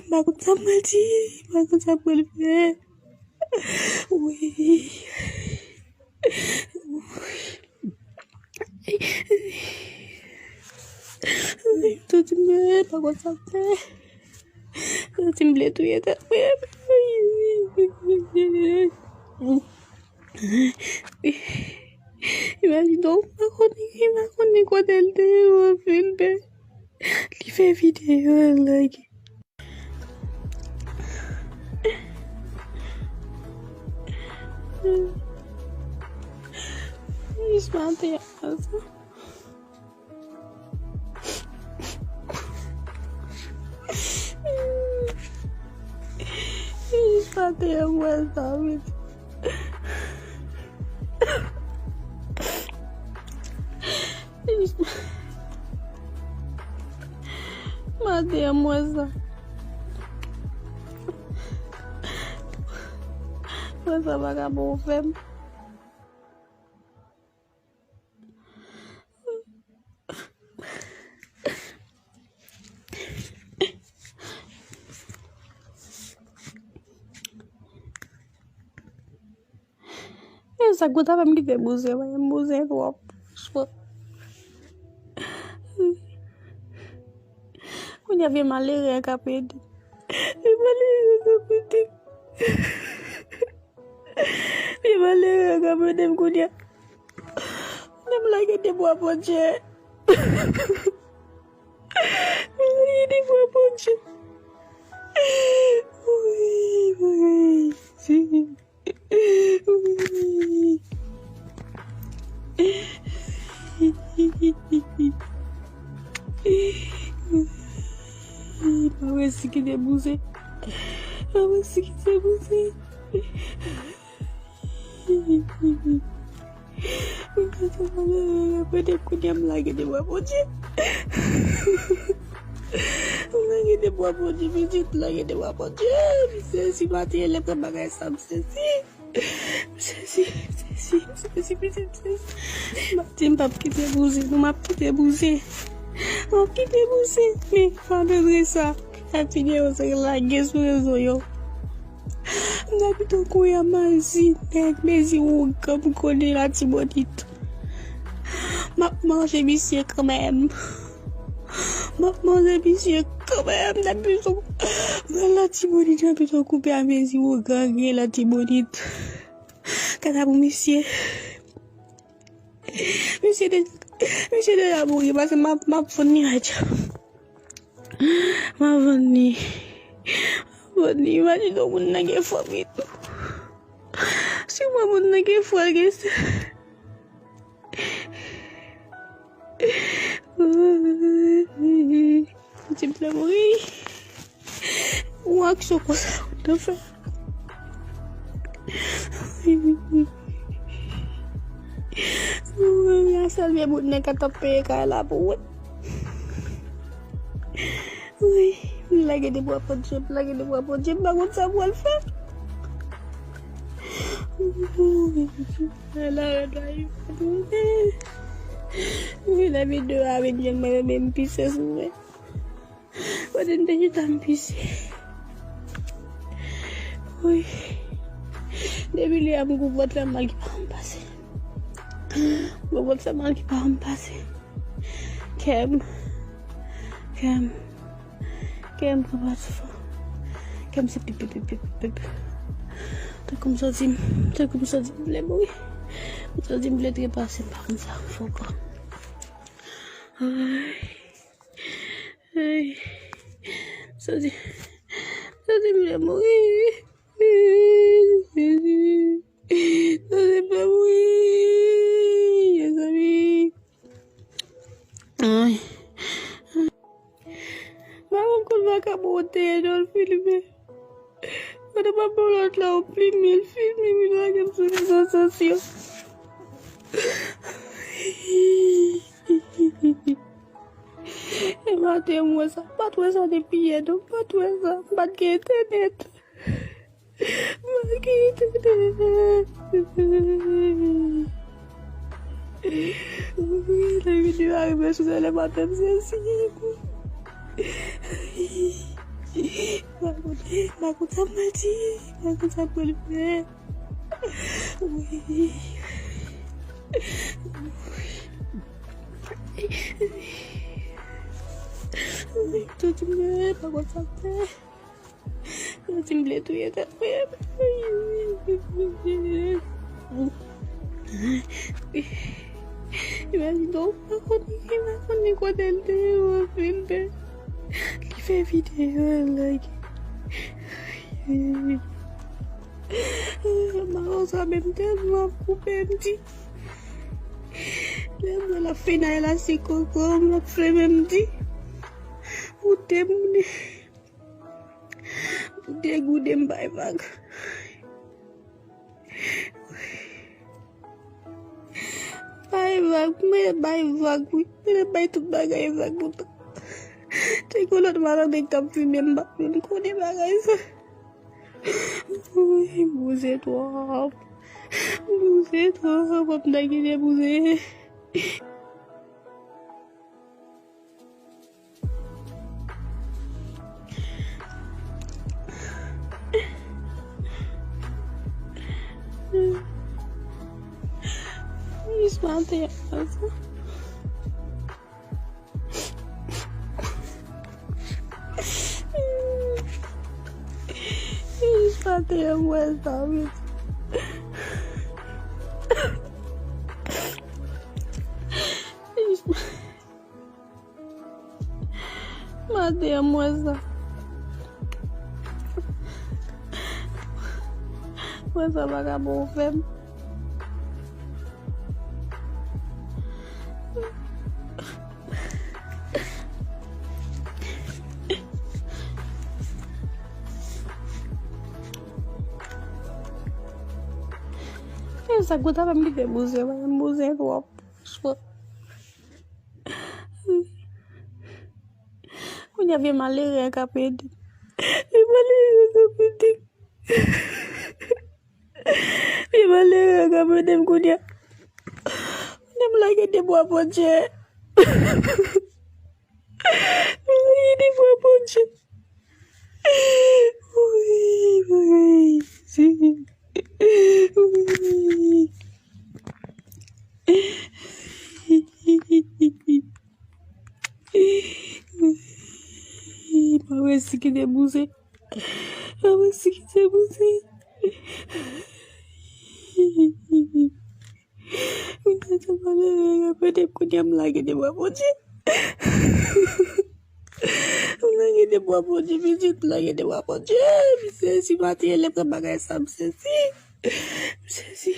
Bakut sama sih, bakut sama lebih. Wih. Itu cembe, bakut sampai. Cembe touye tak. Imagine donc, ma nih quoi del film be. Li fait vidéo like. Ismante ya masa. Ismante ya masa. Mate ya masa. Masa baka bofem. Essa gota vai me ver museu, é museu do Oxford. Quando eu vi maléria capete, maléria capete, quando eu lagi di buah ponce, lagi di buah ponce. Mama sikit dia buze. Mama sikit dia buze. Kata mana apa dia kunyam lagi dia buat poci. Lagi dia buat poci, bijit lagi dia buat poci. Bisa si mati elep kebagai subsesi. Sesi bijit. Mati pap kita buze, map kita buze. Map kita buze. Me fada resa. Videyo lagi surezoyo. Nabito kuya mazi, mezi wuka mkone la tibonite. Maman j'ai monsieur quand même. Maman j'ai monsieur quand même. Nabito la tibonite, nabito couper à mezi wuka la tibonite. Katabu monsieur. Monsieur de la bouille parce que ma fonni aja. Ma fonni. Fonni imagine donc on n'a qu'à faire vite. Si moi on n'a qu'à faire guess. Tu me l'as mourir. Ou à ce quoi ça te fait. Asal dia buat nak tepi kalau buat. Oui, lagi dia buat projek, bangun sama Alfa. Alah, dah. La vidéo avec yang même pisse semua. Pada dia tak pisse. Oui. Dia bilang aku buat sama lagi pasal. Buat sama lagi pasal. Kem c'est pipi. T'as comme ça dit les boy. T'as dit blé qui passe par ça, faut quoi. Aïe. Ça dit les boy. Ça dit pas oui. Les amis. Aïe. Maman qu'on va capoter dans le film. Ada papa là au film, il regarde sur les réseaux sociaux. Et maintenant moi ça, pas toi ça des billets, donc pas toi ça, pas de internet. La vidéo arrive sur le matin, c'est ainsi. Aku tak mati. Aku tak boleh. Tu cuma aku sakit. Tu boleh tu ya tak apa. Imagine aku ni kuat dulu film qui fait vidéo like mau sabe tellement poupenti la fina la siko comme la frememdi o temne degu dem bay bag bay bag me bay tu bagay bag buta te ko lot mara de kam fi memba ko de bagay sa Bousez toi, votre blague est bousée. Il se mentait à ça. Mate muerta, mate muerta. Muerta vagabundo fem. Essa gota vai me ver museu, vai museu do óculos. Quando eu vi malheira, capete. Vi malheira, capete, quando eu lagi de boa ponche. Lagi de boa ponche. Ui, sim. Maman c'est qui débousé. Maman c'est qui débousé. Kita malah pada kunyam lagi di bawah puji. Lagi di bawah puji, visit lagi di bawah puji. Bisa si mati elep sebagai samsesi. Bisa si.